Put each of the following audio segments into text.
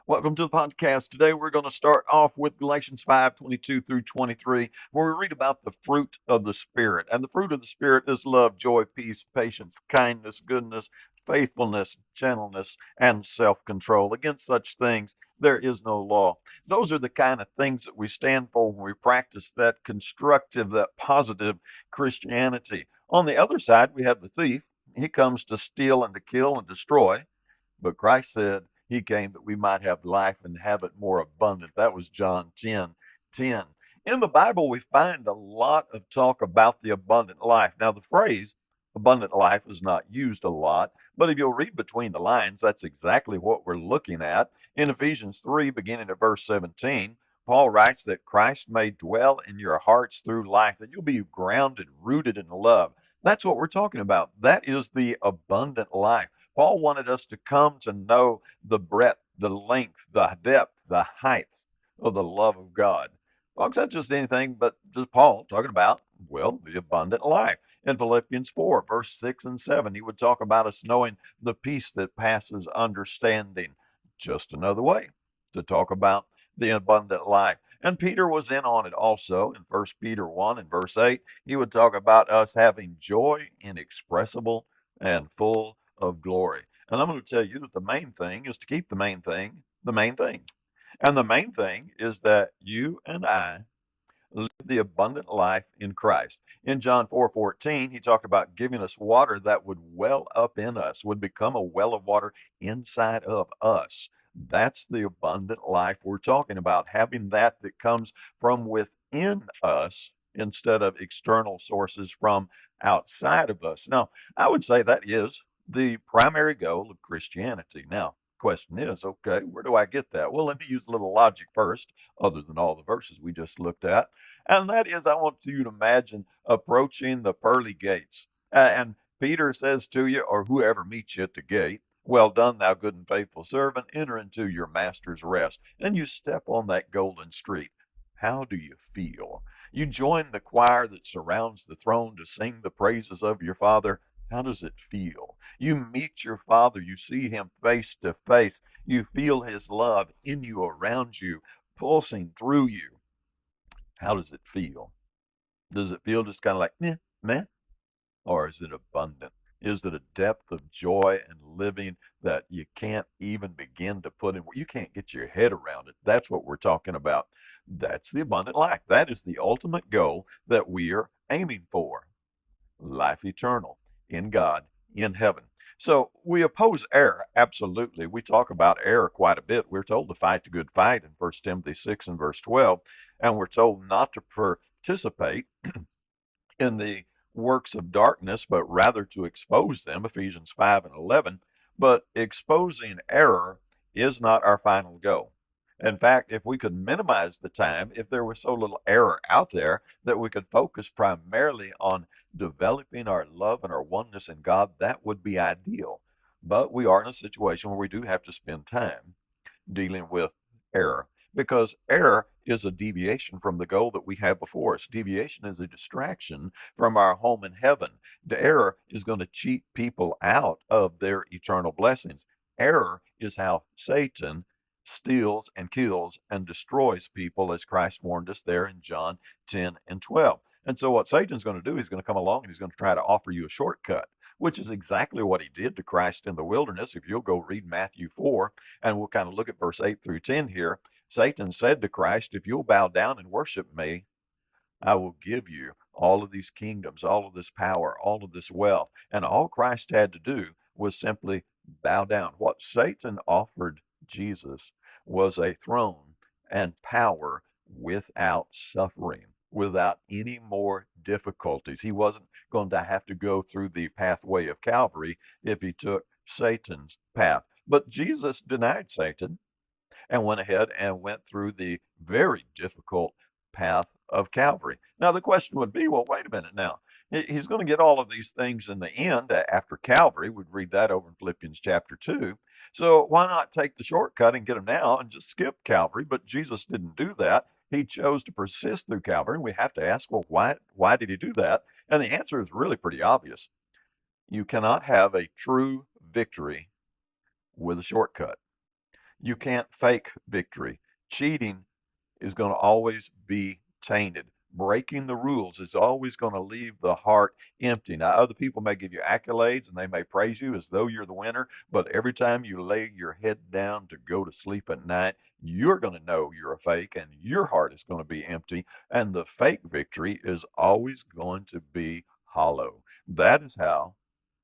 Welcome to the podcast. Today we're going to start off with Galatians 5:22 through 23, where we read about the fruit of the Spirit. And the fruit of the Spirit is love, joy, peace, patience, kindness, goodness, faithfulness, gentleness, and self-control. Against such things there is no law. Those are the kind of things that we stand for when we practice that constructive, that positive Christianity. On the other side, we have the thief. He comes to steal and to kill and destroy. But Christ said he came that we might have life and have it more abundant. That was John 10:10. In the Bible, we find a lot of talk about the abundant life. Now, the phrase abundant life is not used a lot, but if you'll read between the lines, that's exactly what we're looking at. In Ephesians 3, beginning at verse 17, Paul writes that Christ may dwell in your hearts through life, that you'll be grounded, rooted in love. That's what we're talking about. That is the abundant life. Paul wanted us to come to know the breadth, the length, the depth, the height of the love of God. Folks, that's just anything but just Paul talking about, well, the abundant life. In Philippians 4, verse 6 and 7, he would talk about us knowing the peace that passes understanding. Just another way to talk about the abundant life. And Peter was in on it also in 1 Peter 1 and verse 8. He would talk about us having joy inexpressible and full of glory. And I'm going to tell you that the main thing is to keep the main thing the main thing. And the main thing is that you and I live the abundant life in Christ. In John 4:14, he talked about giving us water that would well up in us, would become a well of water inside of us. That's the abundant life we're talking about, having that comes from within us instead of external sources from outside of us. Now, I would say that is the primary goal of Christianity. Now, question is, okay, where do I get that? Well, let me use a little logic first, other than all the verses we just looked at. And that is, I want you to imagine approaching the pearly gates. And Peter says to you, or whoever meets you at the gate, well done, thou good and faithful servant, enter into your master's rest. And you step on that golden street. How do you feel? You join the choir that surrounds the throne to sing the praises of your Father. How does it feel? You meet your Father. You see him face to face. You feel his love in you, around you, pulsing through you. How does it feel? Does it feel just kind of like, meh? Or is it abundant? Is it a depth of joy and living that you can't even begin to put in? You can't get your head around it. That's what we're talking about. That's the abundant life. That is the ultimate goal that we are aiming for. Life eternal in God, in heaven. So we oppose error, absolutely. We talk about error quite a bit. We're told to fight the good fight in 1 Timothy 6 and verse 12, and we're told not to participate in the works of darkness, but rather to expose them, Ephesians 5 and 11. But exposing error is not our final goal. In fact, if we could minimize the time, if there was so little error out there that we could focus primarily on developing our love and our oneness in God, that would be ideal. But we are in a situation where we do have to spend time dealing with error because error is a deviation from the goal that we have before us. Deviation is a distraction from our home in heaven. The error is going to cheat people out of their eternal blessings. Error is how Satan steals and kills and destroys people, as Christ warned us there in John 10 and 12. And so, what Satan's going to do, he's going to come along and he's going to try to offer you a shortcut, which is exactly what he did to Christ in the wilderness. If you'll go read Matthew 4, and we'll kind of look at verse 8 through 10 here. Satan said to Christ, if you'll bow down and worship me, I will give you all of these kingdoms, all of this power, all of this wealth. And all Christ had to do was simply bow down. What Satan offered Jesus was a throne and power without suffering, without any more difficulties. He wasn't going to have to go through the pathway of Calvary if he took Satan's path. But Jesus denied Satan and went ahead and went through the very difficult path of Calvary. Now, the question would be, well, wait a minute now. He's going to get all of these things in the end after Calvary. We'd read that over in Philippians chapter 2. So why not take the shortcut and get them now and just skip Calvary? But Jesus didn't do that. He chose to persist through Calvary. And we have to ask, well, why did he do that? And the answer is really pretty obvious. You cannot have a true victory with a shortcut. You can't fake victory. Cheating is going to always be tainted. Breaking the rules is always going to leave the heart empty. Now, other people may give you accolades and they may praise you as though you're the winner, but every time you lay your head down to go to sleep at night, you're going to know you're a fake and your heart is going to be empty. And the fake victory is always going to be hollow. That is how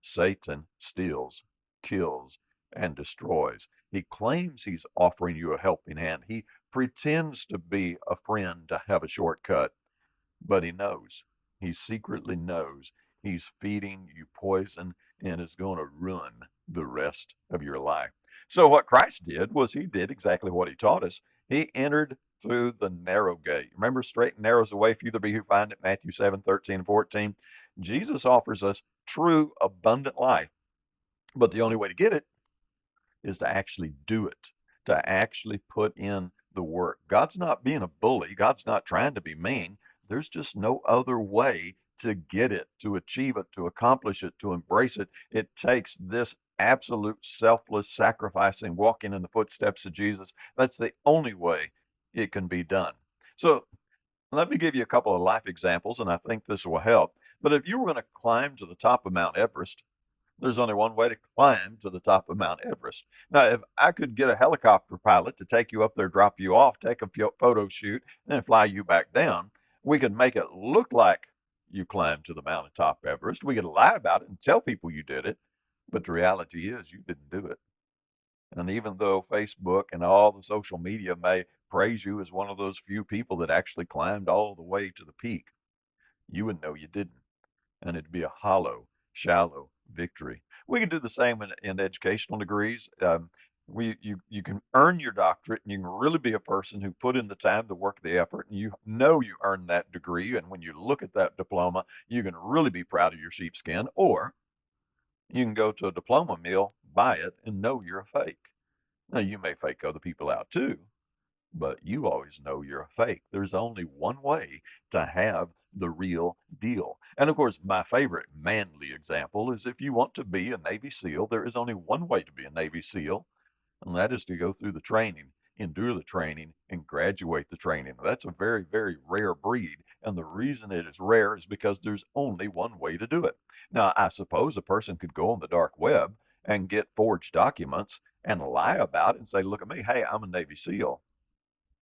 Satan steals, kills, and destroys. He claims he's offering you a helping hand. He pretends to be a friend to have a shortcut, but he knows. He secretly knows he's feeding you poison and is going to ruin the rest of your life. So, what Christ did was he did exactly what he taught us. He entered through the narrow gate. Remember, straight and narrow is the way, few there be who find it, Matthew 7:13 and 14. Jesus offers us true, abundant life, but the only way to get it is to actually do it, to actually put in the work. God's not being a bully. God's not trying to be mean. There's just no other way to get it, to achieve it, to accomplish it, to embrace it. It takes this absolute selfless sacrificing, walking in the footsteps of Jesus. That's the only way it can be done. So let me give you a couple of life examples, and I think this will help. But if you were going to climb to the top of Mount Everest, there's only one way to climb to the top of Mount Everest. Now, if I could get a helicopter pilot to take you up there, drop you off, take a photo shoot, and then fly you back down, we could make it look like you climbed to the mountaintop Everest. We could lie about it and tell people you did it, but the reality is you didn't do it. And even though Facebook and all the social media may praise you as one of those few people that actually climbed all the way to the peak, you would know you didn't, and it'd be a hollow, shallow victory. We can do the same in educational degrees. You can earn your doctorate, and you can really be a person who put in the time, the work, the effort, and you know you earned that degree. And when you look at that diploma, you can really be proud of your sheepskin. Or you can go to a diploma mill, buy it, and know you're a fake. Now you may fake other people out too, but you always know you're a fake. There's only one way to have the real deal. And of course, my favorite manly example is if you want to be a Navy SEAL, there is only one way to be a Navy SEAL, and that is to go through the training, endure the training, and graduate the training. That's a very, very rare breed. And the reason it is rare is because there's only one way to do it. Now, I suppose a person could go on the dark web and get forged documents and lie about it and say, look at me, hey, I'm a Navy SEAL,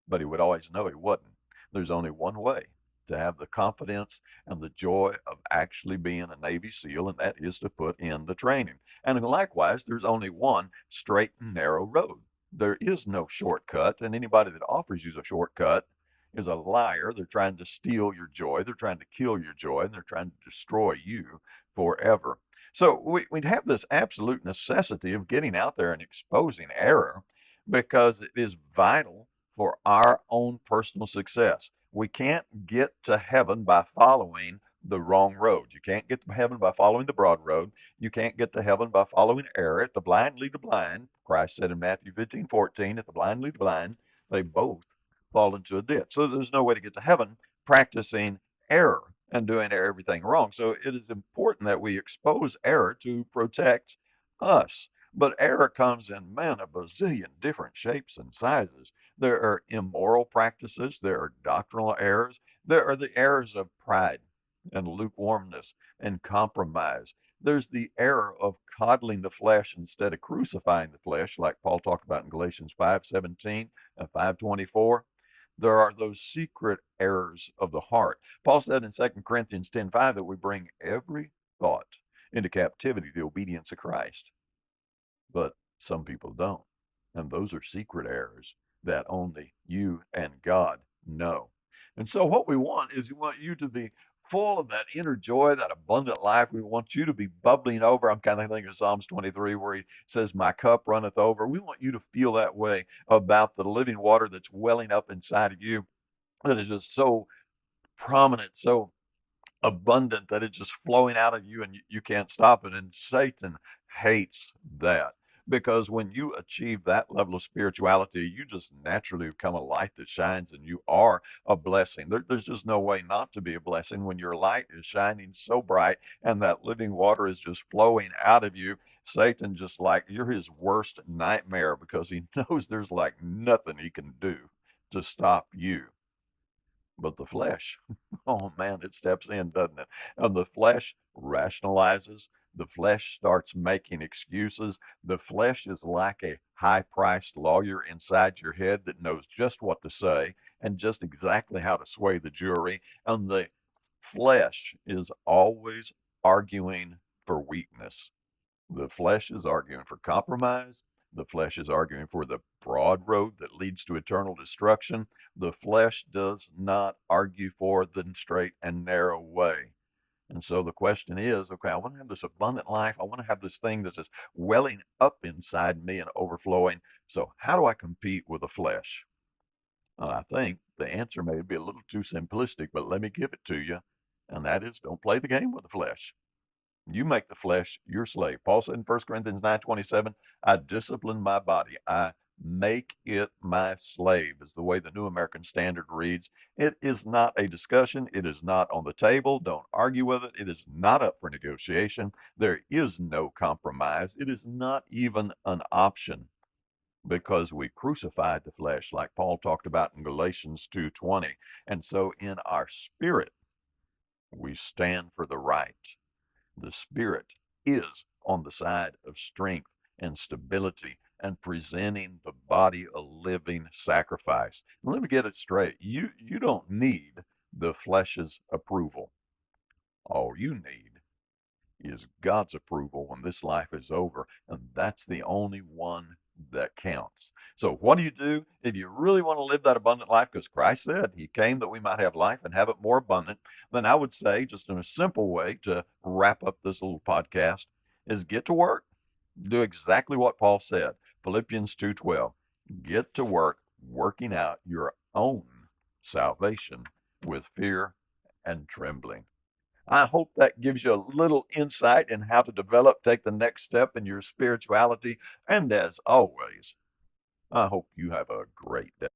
but he would always know he wasn't. There's only one way to have the confidence and the joy of actually being a Navy SEAL, and that is to put in the training. And likewise, there's only one straight and narrow road. There is no shortcut, and anybody that offers you a shortcut is a liar. They're trying to steal your joy, they're trying to kill your joy, and they're trying to destroy you forever. So we'd have this absolute necessity of getting out there and exposing error because it is vital for our own personal success. We can't get to heaven by following the wrong road. You can't get to heaven by following the broad road. You can't get to heaven by following error. If the blind lead the blind, Christ said in Matthew 15:14, if the blind lead the blind, they both fall into a ditch. So there's no way to get to heaven practicing error and doing everything wrong. So it is important that we expose error to protect us. But error comes in, man, a bazillion different shapes and sizes. There are immoral practices, there are doctrinal errors, there are the errors of pride and lukewarmness and compromise. There's the error of coddling the flesh instead of crucifying the flesh, like Paul talked about in Galatians 5:17 and 5:24. There are those secret errors of the heart. Paul said in 2 Corinthians 10:5 that we bring every thought into captivity to the obedience of Christ. But some people don't. And those are secret errors that only you and God know. And so, what we want is we want you to be full of that inner joy, that abundant life. We want you to be bubbling over. I'm kind of thinking of Psalms 23, where he says, my cup runneth over. We want you to feel that way about the living water that's welling up inside of you, that is just so prominent, so abundant, that it's just flowing out of you and you can't stop it. And Satan hates that. because when you achieve that level of spirituality, you just naturally become a light that shines and you are a blessing. There's just no way not to be a blessing when your light is shining so bright and that living water is just flowing out of you. Satan just like you're his worst nightmare because he knows there's like nothing he can do to stop you. But the flesh, oh man, it steps in, doesn't it? And the flesh rationalizes. The flesh starts making excuses. The flesh is like a high priced lawyer inside your head that knows just what to say and just exactly how to sway the jury. And the flesh is always arguing for weakness. The flesh is arguing for compromise. The flesh is arguing for the broad road that leads to eternal destruction. The flesh does not argue for the straight and narrow way. And so the question is, okay, I want to have this abundant life. I want to have this thing that's just welling up inside me and overflowing. So how do I compete with the flesh? I think the answer may be a little too simplistic, but let me give it to you. And that is don't play the game with the flesh. You make the flesh your slave. Paul said in 1 Corinthians 9:27, I discipline my body. I make it my slave, is the way the New American Standard reads. It is not a discussion. It is not on the table. Don't argue with it. It is not up for negotiation. There is no compromise. It is not even an option because we crucified the flesh, like Paul talked about in Galatians 2:20. And so in our spirit, we stand for the right. The Spirit is on the side of strength and stability and presenting the body a living sacrifice. And let me get it straight. You don't need the flesh's approval. All you need is God's approval when this life is over, and that's the only one that counts. So, what do? If you really want to live that abundant life? Because Christ said He came that we might have life and have it more abundant. Then I would say, just in a simple way to wrap up this little podcast, is get to work. Do exactly what Paul said. Philippians 2:12. Get to work working out your own salvation with fear and trembling. I hope that gives you a little insight in how to develop, take the next step in your spirituality. And as always, I hope you have a great day.